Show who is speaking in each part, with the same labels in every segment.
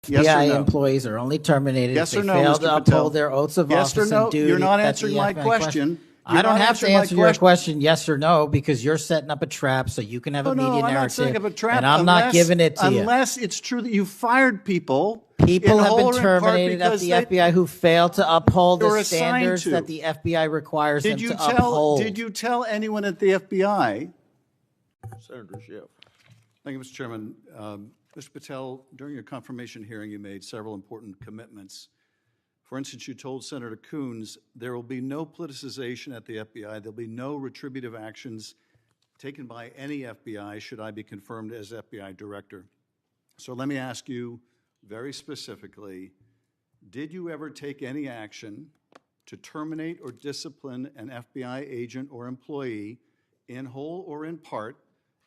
Speaker 1: Yes or
Speaker 2: FBI
Speaker 1: no?
Speaker 2: employees are only terminated
Speaker 1: Yes
Speaker 2: if
Speaker 1: or
Speaker 2: they
Speaker 1: no,
Speaker 2: fail
Speaker 1: Mr.
Speaker 2: to
Speaker 1: Patel?
Speaker 2: uphold their oaths of
Speaker 1: Yes or
Speaker 2: office
Speaker 1: no?
Speaker 2: and duty.
Speaker 1: You're not
Speaker 2: That's
Speaker 1: answering
Speaker 2: the
Speaker 1: my
Speaker 2: FBI
Speaker 1: question.
Speaker 2: I don't have to answer your question yes or no because you're setting up a trap so you can have a media
Speaker 1: I'm not
Speaker 2: narrative.
Speaker 1: setting up a trap.
Speaker 2: And I'm not giving it to you.
Speaker 1: Unless it's true that you fired people.
Speaker 2: People
Speaker 1: in
Speaker 2: have
Speaker 1: whole
Speaker 2: been
Speaker 1: or in part
Speaker 2: terminated at
Speaker 1: because
Speaker 2: the FBI who fail to uphold
Speaker 1: they were
Speaker 2: the
Speaker 1: assigned
Speaker 2: standards
Speaker 1: to.
Speaker 2: that the FBI requires them
Speaker 1: Did
Speaker 2: to uphold.
Speaker 1: Did you tell anyone at the FBI?
Speaker 3: Senator Schiff.
Speaker 1: Thank you, Mr. Chairman. Mr. Patel, during your confirmation hearing, you made several important commitments. For instance, you told Senator Coons there will be no politicization at the FBI. There'll be no retributive actions taken by any FBI should I be confirmed as FBI director. So let me ask you very specifically, did you ever take any action to terminate or discipline an FBI agent or employee in whole or in part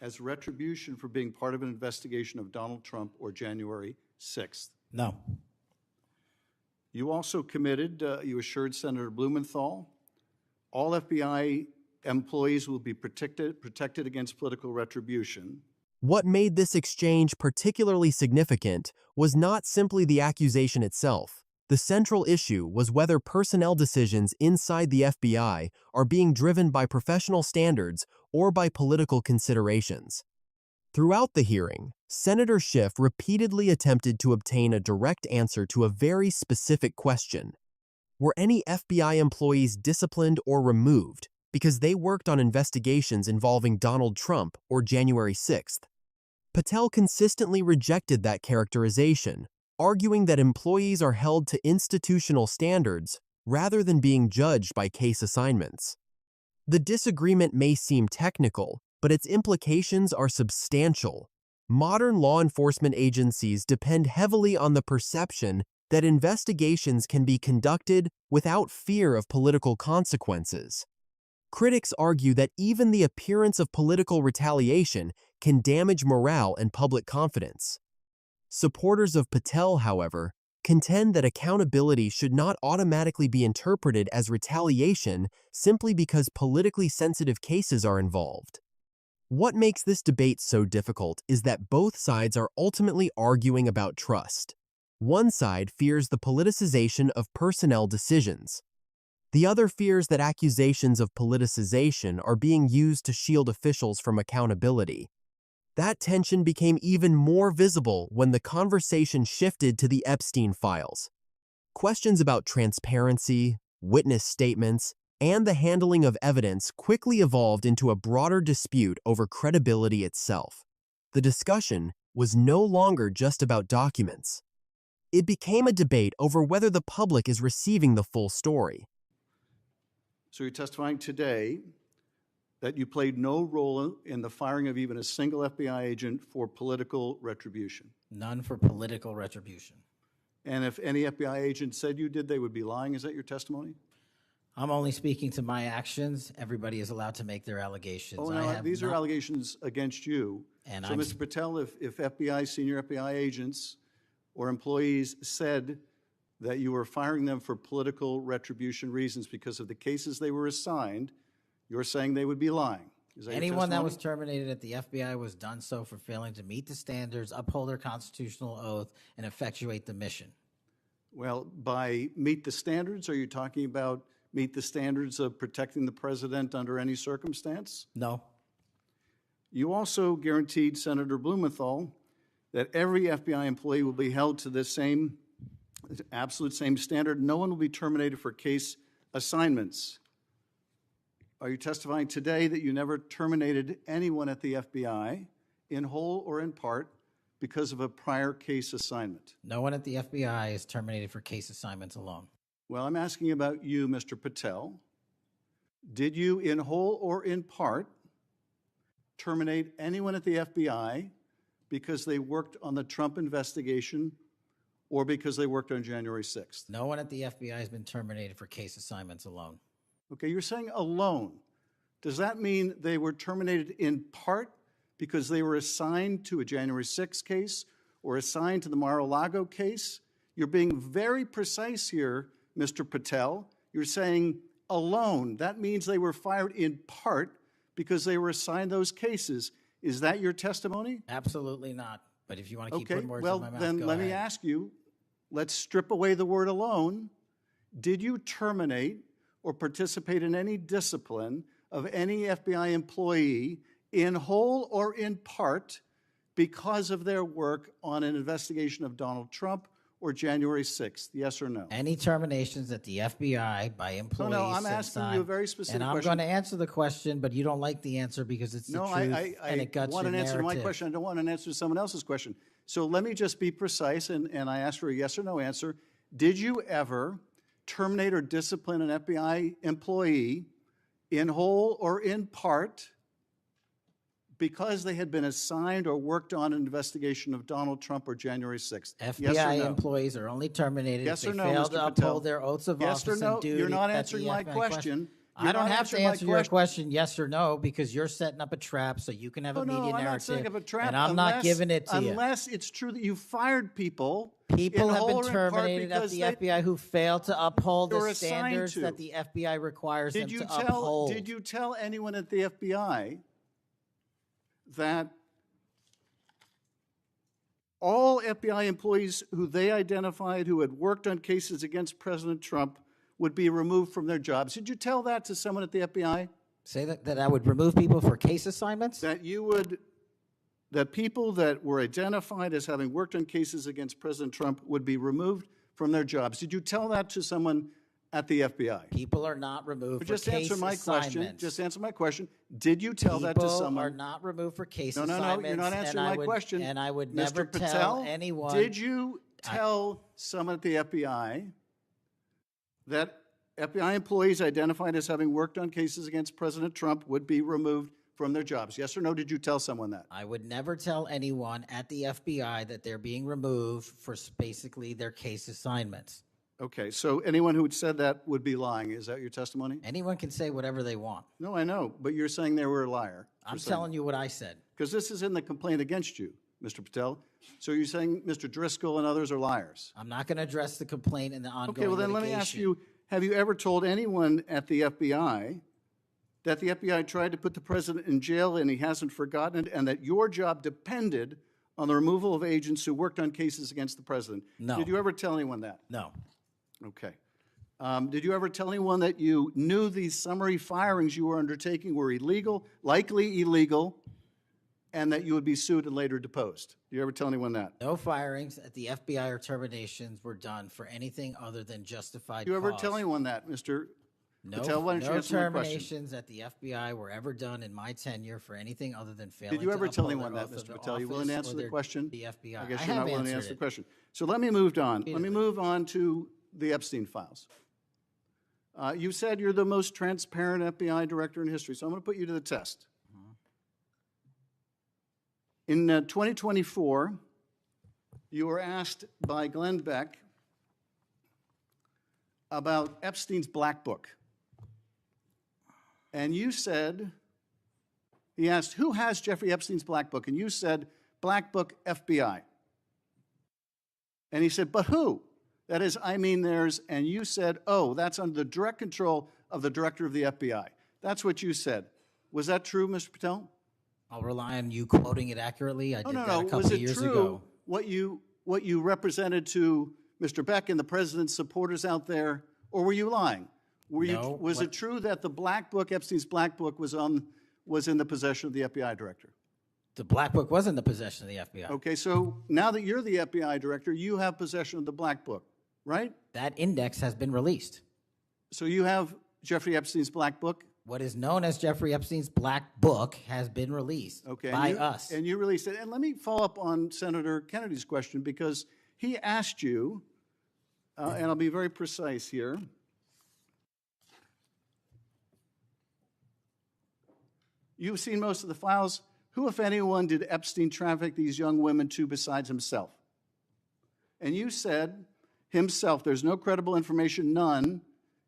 Speaker 1: as retribution for being part of an investigation of Donald Trump or January 6th?
Speaker 2: No.
Speaker 1: You also committed, you assured Senator Blumenthal, all FBI employees will be protected against political retribution.
Speaker 4: What made this exchange particularly significant was not simply the accusation itself. The central issue was whether personnel decisions inside the FBI are being driven by professional standards or by political considerations. Throughout the hearing, Senator Schiff repeatedly attempted to obtain a direct answer to a very specific question. Were any FBI employees disciplined or removed because they worked on investigations involving Donald Trump or January 6th? Patel consistently rejected that characterization, arguing that employees are held to institutional standards rather than being judged by case assignments. The disagreement may seem technical, but its implications are substantial. Modern law enforcement agencies depend heavily on the perception that investigations can be conducted without fear of political consequences. Critics argue that even the appearance of political retaliation can damage morale and public confidence. Supporters of Patel, however, contend that accountability should not automatically be interpreted as retaliation simply because politically sensitive cases are involved. What makes this debate so difficult is that both sides are ultimately arguing about trust. One side fears the politicization of personnel decisions. The other fears that accusations of politicization are being used to shield officials from accountability. That tension became even more visible when the conversation shifted to the Epstein files. Questions about transparency, witness statements, and the handling of evidence quickly evolved into a broader dispute over credibility itself. The discussion was no longer just about documents. It became a debate over whether the public is receiving the full story.
Speaker 1: So you're testifying today that you played no role in the firing of even a single FBI agent for political retribution?
Speaker 2: None for political retribution.
Speaker 1: And if any FBI agent said you did, they would be lying. Is that your testimony?
Speaker 2: I'm only speaking to my actions. Everybody is allowed to make their allegations.
Speaker 1: Oh, no, these are allegations against you.
Speaker 2: And
Speaker 1: so, Mr. Patel, if FBI, senior FBI agents or employees said that you were firing them for political retribution reasons because of the cases they were assigned, you're saying they would be lying. Is that
Speaker 2: anyone that was terminated at the FBI was done so for failing to meet the standards, uphold their constitutional oath, and effectuate the mission.
Speaker 1: Well, by meet the standards, are you talking about meet the standards of protecting the president under any circumstance?
Speaker 2: No.
Speaker 1: You also guaranteed Senator Blumenthal that every FBI employee will be held to the same, absolute same standard. No one will be terminated for case assignments. Are you testifying today that you never terminated anyone at the FBI, in whole or in part, because of a prior case assignment?
Speaker 2: No one at the FBI is terminated for case assignments alone.
Speaker 1: Well, I'm asking about you, Mr. Patel. Did you, in whole or in part, terminate anyone at the FBI because they worked on the Trump investigation or because they worked on January 6th?
Speaker 2: No one at the FBI has been terminated for case assignments alone.
Speaker 1: Okay, you're saying alone. Does that mean they were terminated in part because they were assigned to a January 6th case or assigned to the Mar-a-Lago case? You're being very precise here, Mr. Patel. You're saying alone. That means they were fired in part because they were assigned those cases. Is that your testimony?
Speaker 2: Absolutely not. But if you want to keep
Speaker 1: Okay,
Speaker 2: putting words
Speaker 1: well,
Speaker 2: in my mouth,
Speaker 1: then
Speaker 2: go
Speaker 1: let me
Speaker 2: ahead.
Speaker 1: ask you, let's strip away the word alone. Did you terminate or participate in any discipline of any FBI employee in whole or in part because of their work on an investigation of Donald Trump or January 6th? Yes or no?
Speaker 2: Any terminations at the FBI by employees.
Speaker 1: No, I'm
Speaker 2: since
Speaker 1: asking you a very specific
Speaker 2: And I'm
Speaker 1: question.
Speaker 2: going to answer the question, but you don't like the answer because it's the
Speaker 1: No,
Speaker 2: truth
Speaker 1: I
Speaker 2: and it guts
Speaker 1: want
Speaker 2: your
Speaker 1: an answer to my
Speaker 2: narrative.
Speaker 1: question. I don't want an answer to someone else's question. So let me just be precise, and I ask for a yes or no answer. Did you ever terminate or discipline an FBI employee in whole or in part because they had been assigned or worked on an investigation of Donald Trump or January 6th?
Speaker 2: FBI
Speaker 1: yes or no?
Speaker 2: employees are only terminated
Speaker 1: Yes
Speaker 2: if
Speaker 1: or
Speaker 2: they
Speaker 1: no,
Speaker 2: fail
Speaker 1: Mr.
Speaker 2: to
Speaker 1: Patel?
Speaker 2: uphold their oaths of
Speaker 1: Yes or
Speaker 2: office
Speaker 1: no?
Speaker 2: and duty.
Speaker 1: You're not
Speaker 2: at the
Speaker 1: answering my
Speaker 2: FBI
Speaker 1: question.
Speaker 2: I
Speaker 1: You're
Speaker 2: don't
Speaker 1: not
Speaker 2: have to
Speaker 1: answering my
Speaker 2: answer your question yes or no because you're setting up a trap so you can have a
Speaker 1: Oh,
Speaker 2: media
Speaker 1: no, I'm
Speaker 2: narrative.
Speaker 1: not setting up a trap.
Speaker 2: And I'm not giving it to you.
Speaker 1: Unless it's true that you fired people.
Speaker 2: People
Speaker 1: in
Speaker 2: have
Speaker 1: whole
Speaker 2: been
Speaker 1: or in part
Speaker 2: terminated at
Speaker 1: because
Speaker 2: the
Speaker 1: they-
Speaker 2: FBI who failed to uphold
Speaker 1: they were
Speaker 2: the
Speaker 1: assigned
Speaker 2: standards
Speaker 1: to.
Speaker 2: that the FBI requires them
Speaker 1: Did you
Speaker 2: to
Speaker 1: tell?
Speaker 2: uphold.
Speaker 1: Did you tell anyone at the FBI that all FBI employees who they identified who had worked on cases against President Trump would be removed from their jobs? Did you tell that to someone at the FBI?
Speaker 2: Say that I would remove people for case assignments?
Speaker 1: That you would, that people that were identified as having worked on cases against President Trump would be removed from their jobs? Did you tell that to someone at the FBI?
Speaker 2: People are not removed for
Speaker 1: Just
Speaker 2: case
Speaker 1: answer my question.
Speaker 2: assignments.
Speaker 1: Just answer my question. Did you tell that to
Speaker 2: People
Speaker 1: someone?
Speaker 2: are not removed for case
Speaker 1: No,
Speaker 2: assignments.
Speaker 1: you're not answering
Speaker 2: and
Speaker 1: my
Speaker 2: I would,
Speaker 1: question.
Speaker 2: And I would
Speaker 1: Mr.
Speaker 2: never
Speaker 1: Patel,
Speaker 2: tell anyone.
Speaker 1: did you tell someone at the FBI that FBI employees identified as having worked on cases against President Trump would be removed from their jobs? Yes or no, did you tell someone that?
Speaker 2: I would never tell anyone at the FBI that they're being removed for basically their case assignments.
Speaker 1: Okay, so anyone who said that would be lying. Is that your testimony?
Speaker 2: Anyone can say whatever they want.
Speaker 1: No, I know, but you're saying they were a liar.
Speaker 2: I'm telling you what I said.
Speaker 1: Because this is in the complaint against you, Mr. Patel. So you're saying Mr. Driscoll and others are liars?
Speaker 2: I'm not going to address the complaint in the ongoing
Speaker 1: Okay, well then let me
Speaker 2: litigation.
Speaker 1: ask you, have you ever told anyone at the FBI that the FBI tried to put the president in jail and he hasn't forgotten it, and that your job depended on the removal of agents who worked on cases against the president?
Speaker 2: No.
Speaker 1: Did you ever tell anyone that?
Speaker 2: No.
Speaker 1: Okay. Did you ever tell anyone that you knew these summary firings you were undertaking were illegal, likely illegal, and that you would be sued and later deposed? Did you ever tell anyone that?
Speaker 2: No firings at the FBI or terminations were done for anything other than justified
Speaker 1: Did you ever
Speaker 2: cause.
Speaker 1: tell anyone that, Mr.
Speaker 2: No,
Speaker 1: Patel? Why don't you
Speaker 2: no
Speaker 1: answer my question?
Speaker 2: terminations at the FBI were ever done in my tenure for anything other than failing
Speaker 1: Did you ever
Speaker 2: to
Speaker 1: tell
Speaker 2: uphold
Speaker 1: anyone
Speaker 2: their
Speaker 1: that,
Speaker 2: oath of
Speaker 1: Mr. Patel? You willing to
Speaker 2: office
Speaker 1: answer
Speaker 2: or
Speaker 1: the
Speaker 2: their-
Speaker 1: question?
Speaker 2: The FBI.
Speaker 1: I guess
Speaker 2: I
Speaker 1: you're not
Speaker 2: have
Speaker 1: willing to
Speaker 2: answered
Speaker 1: answer the
Speaker 2: it.
Speaker 1: question. So let me move on. Let me
Speaker 2: Repeatedly.
Speaker 1: move on to the Epstein files. You said you're the most transparent FBI director in history, so I'm going to put you to the test. In 2024, you were asked by Glenn Beck about Epstein's Black Book. And you said, he asked, who has Jeffrey Epstein's Black Book? And you said, Black Book FBI. And he said, but who? That is, I mean theirs. And you said, oh, that's under the direct control of the director of the FBI. That's what you said. Was that true, Mr. Patel?
Speaker 2: I'll rely on you quoting it accurately. I did that a couple
Speaker 1: Was
Speaker 2: of
Speaker 1: it
Speaker 2: years
Speaker 1: true
Speaker 2: ago.
Speaker 1: what you represented to Mr. Beck and the president's supporters out there, or were you lying?
Speaker 2: No,
Speaker 1: Was it true that the Black Book, Epstein's Black Book, was in the possession of the FBI director?
Speaker 2: The Black Book was in the possession of the FBI.
Speaker 1: Okay, so now that you're the FBI director, you have possession of the Black Book, right?
Speaker 2: That index has been released.
Speaker 1: So you have Jeffrey Epstein's Black Book?
Speaker 2: What is known as Jeffrey Epstein's Black Book has been released by us.
Speaker 1: And you released it. And let me follow up on Senator Kennedy's question, because he asked you, and I'll be very precise here. You've seen most of the files. Who, if anyone, did Epstein traffic these young women to besides himself? And you said, himself, there's no credible information, none.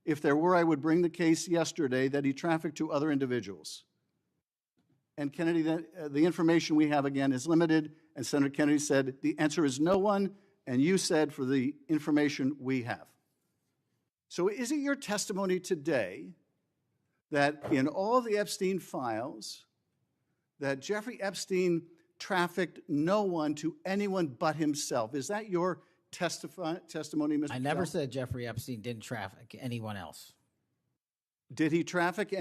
Speaker 1: If there were, I would bring the case yesterday that he trafficked to other individuals. And Kennedy, the information we have, again, is limited. And Senator Kennedy said, the answer is no one. And you said, for the information we have. So is it your testimony today that in all the Epstein files, that Jeffrey Epstein trafficked no one to anyone but himself. Is that your testimony, Mr.
Speaker 2: I never
Speaker 1: Patel?
Speaker 2: said Jeffrey Epstein didn't traffic anyone else.
Speaker 1: Did he traffic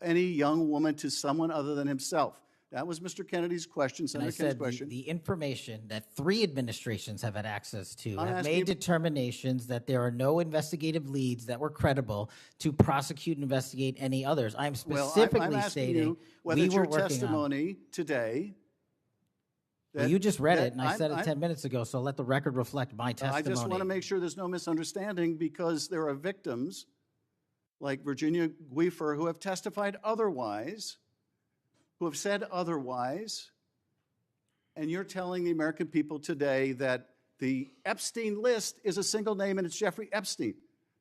Speaker 1: any young woman to someone other than himself? That was Mr. Kennedy's question,
Speaker 2: And I
Speaker 1: Senator Kennedy's
Speaker 2: said
Speaker 1: question.
Speaker 2: the information that 3 administrations have had access to
Speaker 1: I'm
Speaker 2: have
Speaker 1: asking
Speaker 2: made
Speaker 1: you-
Speaker 2: determinations that there are no investigative leads that were credible to prosecute and investigate any others. I'm
Speaker 1: Well,
Speaker 2: specifically
Speaker 1: I'm asking
Speaker 2: stating
Speaker 1: you whether
Speaker 2: we
Speaker 1: it's
Speaker 2: were
Speaker 1: your
Speaker 2: working on.
Speaker 1: testimony today.
Speaker 2: Well, you just read
Speaker 1: that
Speaker 2: it, and I said it 10 minutes ago, so let the record reflect my testimony.
Speaker 1: I just want to make sure there's no misunderstanding, because there are victims like Virginia Guifer who have testified otherwise, who have said otherwise, and you're telling the American people today that the Epstein list is a single name and it's Jeffrey Epstein.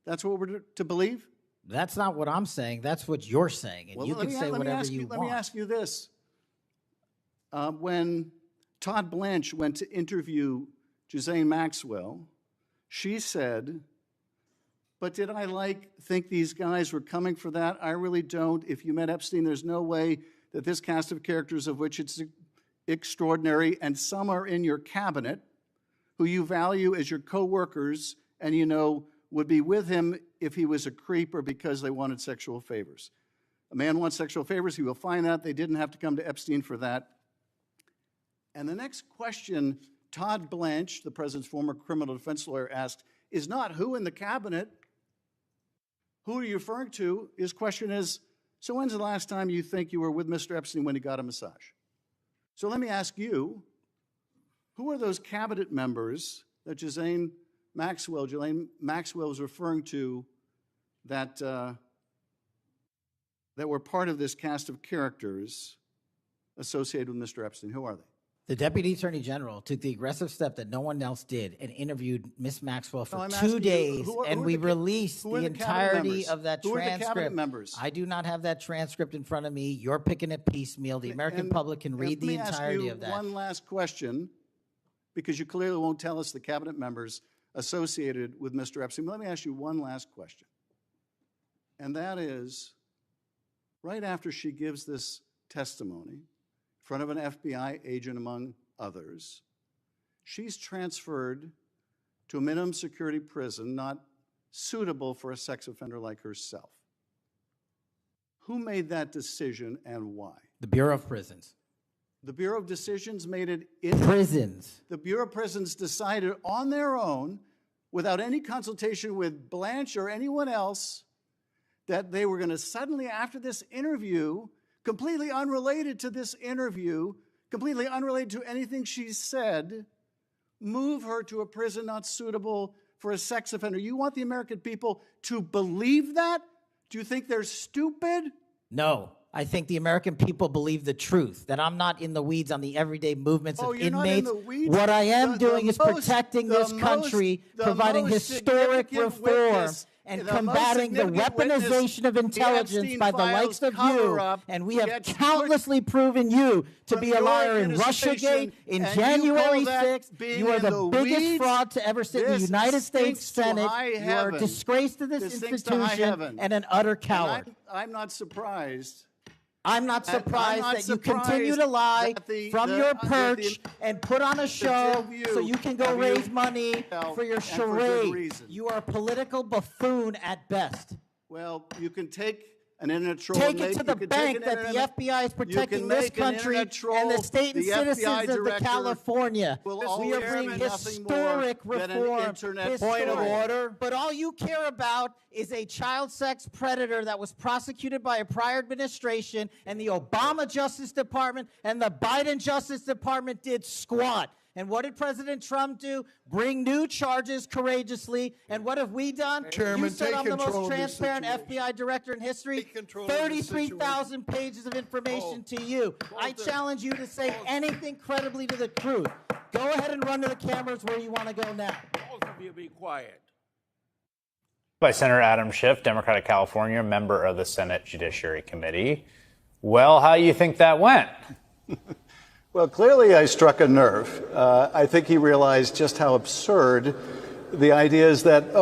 Speaker 1: That's what we're to believe?
Speaker 2: That's not what I'm saying. That's what you're saying, and
Speaker 1: Well,
Speaker 2: you can say whatever you
Speaker 1: Let
Speaker 2: want.
Speaker 1: me ask you this. When Todd Blanche went to interview Ghislaine Maxwell, she said, but did I think these guys were coming for that? I really don't. If you met Epstein, there's no way that this cast of characters, of which it's extraordinary, and some are in your cabinet, who you value as your co-workers, and you know would be with him if he was a creep or because they wanted sexual favors. A man wants sexual favors, he will find that. They didn't have to come to Epstein for that. And the next question Todd Blanche, the president's former criminal defense lawyer, asked is not who in the cabinet, who are you referring to? His question is, so when's the last time you think you were with Mr. Epstein when he got a massage? So let me ask you, who are those cabinet members that Ghislaine Maxwell was referring to that, that were part of this cast of characters associated with Mr. Epstein? Who are they?
Speaker 2: The Deputy Attorney General took the aggressive step that no one else did and interviewed Ms. Maxwell for
Speaker 1: I'm
Speaker 2: 2
Speaker 1: asking you,
Speaker 2: days,
Speaker 1: who are
Speaker 2: and
Speaker 1: the
Speaker 2: we
Speaker 1: ca-
Speaker 2: released
Speaker 1: who are
Speaker 2: the
Speaker 1: the cabinet
Speaker 2: entirety
Speaker 1: members?
Speaker 2: of that
Speaker 1: Who are the cabinet
Speaker 2: transcript.
Speaker 1: members?
Speaker 2: I do not have that transcript in front of me. You're picking it piecemeal. The American public can read the entirety of that.
Speaker 1: Let me ask you one last question, because you clearly won't tell us the cabinet members associated with Mr. Epstein. Let me ask you one last question. And that is, right after she gives this testimony in front of an FBI agent, among others, she's transferred to a minimum security prison not suitable for a sex offender like herself. Who made that decision and why?
Speaker 2: The Bureau of Prisons.
Speaker 1: The Bureau of Decisions made it in
Speaker 2: Prisons.
Speaker 1: The Bureau of Prisons decided on their own, without any consultation with Blanche or anyone else, that they were going to suddenly, after this interview, completely unrelated to this interview, completely unrelated to anything she said, move her to a prison not suitable for a sex offender. You want the American people to believe that? Do you think they're stupid?
Speaker 2: No. I think the American people believe the truth, that I'm not in the weeds on the everyday movements of
Speaker 1: you're not in
Speaker 2: inmates.
Speaker 1: the weeds?
Speaker 2: What I am doing is
Speaker 1: most-
Speaker 2: protecting this country,
Speaker 1: the
Speaker 2: providing
Speaker 1: most
Speaker 2: historic
Speaker 1: significant
Speaker 2: reform,
Speaker 1: witness,
Speaker 2: and
Speaker 1: the most
Speaker 2: combating the
Speaker 1: significant witness,
Speaker 2: weaponization of
Speaker 1: the
Speaker 2: intelligence by the likes
Speaker 1: Epstein
Speaker 2: of you.
Speaker 1: cover-up
Speaker 2: And we have
Speaker 1: gets
Speaker 2: countlessly proven you to
Speaker 1: from
Speaker 2: be a
Speaker 1: your
Speaker 2: liar in
Speaker 1: administration,
Speaker 2: Russiagate, in
Speaker 1: and you
Speaker 2: January
Speaker 1: call that
Speaker 2: 6th.
Speaker 1: being
Speaker 2: You are
Speaker 1: in
Speaker 2: the
Speaker 1: the
Speaker 2: biggest
Speaker 1: weeds?
Speaker 2: fraud to ever sit in the
Speaker 1: This
Speaker 2: United States
Speaker 1: stinks to
Speaker 2: Senate.
Speaker 1: high
Speaker 2: You are a
Speaker 1: heaven.
Speaker 2: disgrace to this
Speaker 1: This stinks to high
Speaker 2: institution
Speaker 1: heaven.
Speaker 2: and an utter coward.
Speaker 1: And I'm not surprised.
Speaker 2: I'm not surprised
Speaker 1: not
Speaker 2: that you continue to
Speaker 1: surprised
Speaker 2: lie
Speaker 1: that
Speaker 2: from your perch and put on a show
Speaker 1: view
Speaker 2: so you can go
Speaker 1: of you
Speaker 2: raise money
Speaker 1: well,
Speaker 2: for your
Speaker 1: and for good
Speaker 2: charade.
Speaker 1: reason.
Speaker 2: You are a political buffoon at best.
Speaker 1: Well, you can take an internet troll.
Speaker 2: Take
Speaker 1: and
Speaker 2: it
Speaker 1: make-
Speaker 2: to the
Speaker 1: you can take
Speaker 2: bank
Speaker 1: an
Speaker 2: that the
Speaker 1: internet-
Speaker 2: FBI is
Speaker 1: you
Speaker 2: protecting
Speaker 1: can
Speaker 2: this
Speaker 1: make an
Speaker 2: country
Speaker 1: internet troll,
Speaker 2: and the state and
Speaker 1: the
Speaker 2: citizens
Speaker 1: FBI
Speaker 2: of the
Speaker 1: director
Speaker 2: California.
Speaker 1: will
Speaker 2: We are
Speaker 1: always
Speaker 2: bringing
Speaker 1: be nothing more
Speaker 2: historic
Speaker 1: than an
Speaker 2: reform.
Speaker 1: internet
Speaker 2: Point of
Speaker 1: troll.
Speaker 2: order. But all you care about is a child sex predator that was prosecuted by a prior administration, and the Obama Justice Department and the Biden Justice Department did squat. And what did President Trump do? Bring new charges courageously. And what have we done?
Speaker 5: Chairman,
Speaker 2: You said
Speaker 5: take
Speaker 2: I'm the
Speaker 5: control
Speaker 2: most
Speaker 5: of this
Speaker 2: transparent
Speaker 5: situation.
Speaker 2: FBI director in history.
Speaker 5: Take control of this
Speaker 2: 33,000 pages of information to you. I challenge you to say anything credibly to the truth. Go ahead and run to the cameras where you want to go now.
Speaker 3: Both of you be quiet.
Speaker 6: By Senator Adam Schiff, Democratic California, member of the Senate Judiciary Committee. Well, how do you think that went?
Speaker 1: Well, clearly I struck a nerve. I think he realized just how absurd the idea is that,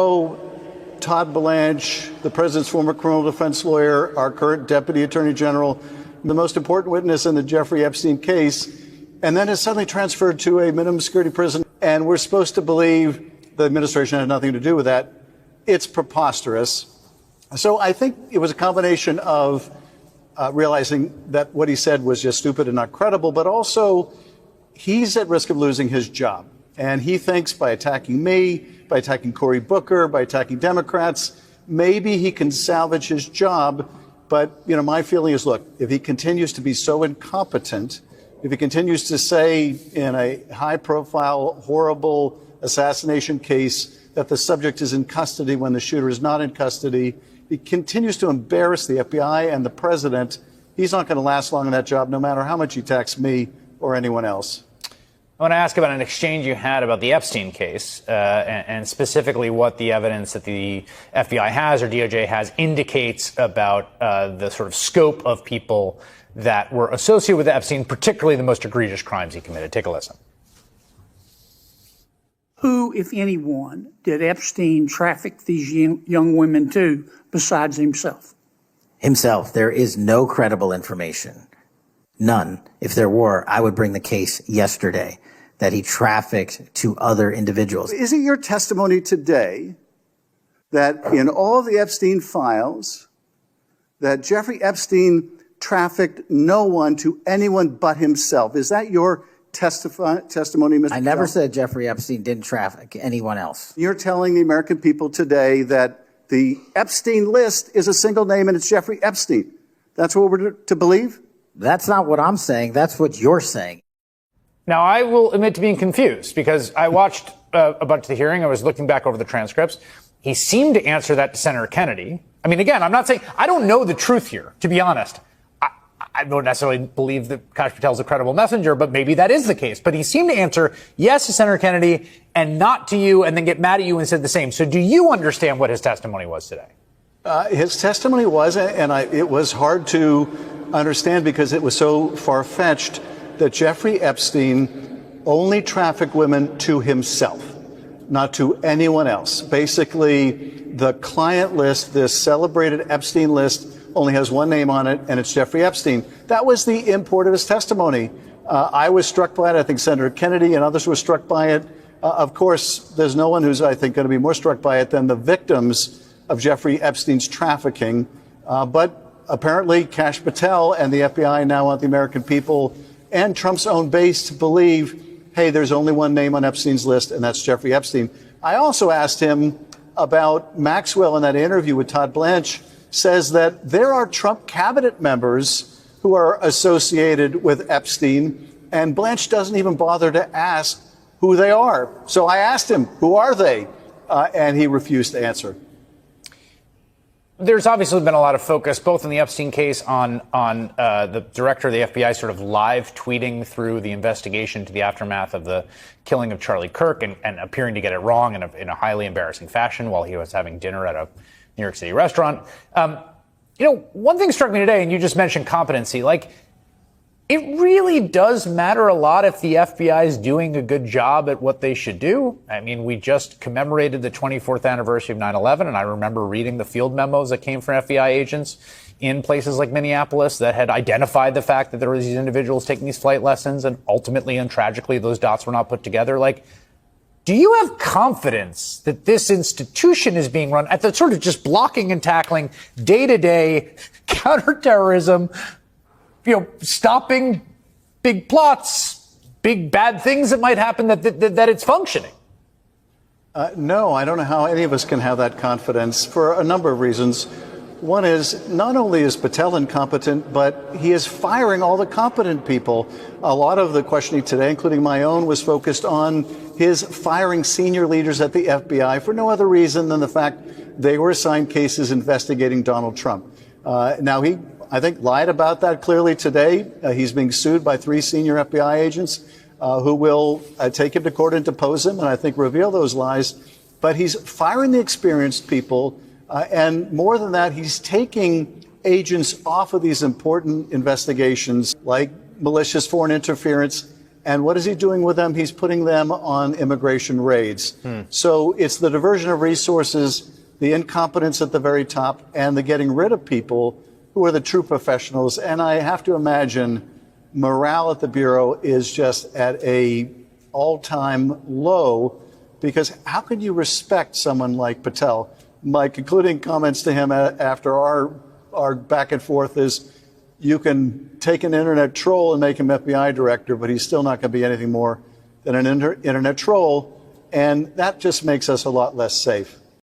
Speaker 1: Todd Blanche, the president's former criminal defense lawyer, our current deputy attorney general, the most important witness in the Jeffrey Epstein case, and then is suddenly transferred to a minimum security prison, and we're supposed to believe the administration had nothing to do with that. It's preposterous. So I think it was a combination of realizing that what he said was just stupid and not credible, but also he's at risk of losing his job. And he thinks by attacking me, by attacking Cory Booker, by attacking Democrats, maybe he can salvage his job. But, my feeling is, look, if he continues to be so incompetent, if he continues to say in a high-profile, horrible assassination case that the subject is in custody when the shooter is not in custody, he continues to embarrass the FBI and the president, he's not going to last long in that job, no matter how much he attacks me or anyone else.
Speaker 6: I want to ask about an exchange you had about the Epstein case, and specifically what the evidence that the FBI has or DOJ has indicates about the sort of scope of people that were associated with Epstein, particularly the most egregious crimes he committed. Take a listen.
Speaker 5: Who, if anyone, did Epstein traffic these young women to besides himself?
Speaker 7: Himself. There is no credible information. None. If there were, I would bring the case yesterday that he trafficked to other individuals.
Speaker 1: Is it your testimony today that in all the Epstein files, that Jeffrey Epstein trafficked no one to anyone but himself? Is that your testimony, Mr.
Speaker 7: I never
Speaker 1: Patel?
Speaker 7: said Jeffrey Epstein didn't traffic anyone else.
Speaker 1: You're telling the American people today that the Epstein list is a single name and it's Jeffrey Epstein. That's what we're to believe?
Speaker 7: That's not what I'm saying. That's what you're saying.
Speaker 6: Now, I will admit to being confused because I watched a bunch of the hearing. I was looking back over the transcripts. He seemed to answer that to Senator Kennedy. I mean, again, I'm not saying I don't know the truth here, to be honest. I don't necessarily believe that Kash Patel is a credible messenger, but maybe that is the case. But he seemed to answer yes to Senator Kennedy and not to you, and then get mad at you and said the same. So do you understand what his testimony was today?
Speaker 1: His testimony was, and it was hard to understand because it was so far-fetched, that Jeffrey Epstein only trafficked women to himself, not to anyone else. Basically, the client list, this celebrated Epstein list, only has one name on it, and it's Jeffrey Epstein. That was the import of his testimony. I was struck by it. I think Senator Kennedy and others were struck by it. Of course, there's no one who's, I think, going to be more struck by it than the victims of Jeffrey Epstein's trafficking. But apparently, Kash Patel and the FBI now want the American people and Trump's own base to believe, hey, there's only one name on Epstein's list, and that's Jeffrey Epstein. I also asked him about Maxwell in that interview with Todd Blanche, says that there are Trump cabinet members who are associated with Epstein, and Blanche doesn't even bother to ask who they are. So I asked him, who are they? And he refused to answer.
Speaker 6: There's obviously been a lot of focus, both in the Epstein case on the director of the FBI sort of live tweeting through the investigation to the aftermath of the killing of Charlie Kirk and appearing to get it wrong in a highly embarrassing fashion while he was having dinner at a New York City restaurant. One thing struck me today, and you just mentioned competency, it really does matter a lot if the FBI is doing a good job at what they should do. I mean, we just commemorated the 24th anniversary of 9/11, and I remember reading the field memos that came from FBI agents in places like Minneapolis that had identified the fact that there were these individuals taking these flight lessons, and ultimately and tragically those dots were not put together. Do you have confidence that this institution is being run at the sort of just blocking and tackling day-to-day counterterrorism, stopping big plots, big bad things that might happen, that it's functioning?
Speaker 1: No, I don't know how any of us can have that confidence for a number of reasons. One is, not only is Patel incompetent, but he is firing all the competent people. A lot of the questioning today, including my own, was focused on his firing senior leaders at the FBI for no other reason than the fact they were assigned cases investigating Donald Trump. Now, he, I think, lied about that clearly today. He's being sued by 3 senior FBI agents who will take him to court and depose him, and I think reveal those lies. But he's firing the experienced people. And more than that, he's taking agents off of these important investigations like malicious foreign interference. And what is he doing with them? He's putting them on immigration raids. So it's the diversion of resources, the incompetence at the very top, and the getting rid of people who are the true professionals. And I have to imagine morale at the Bureau is just at a all-time low, because how can you respect someone like Patel? My concluding comments to him after our back and forth is, you can take an internet troll and make him FBI director, but he's still not going to be anything more than an internet troll, and that just makes us a lot less safe.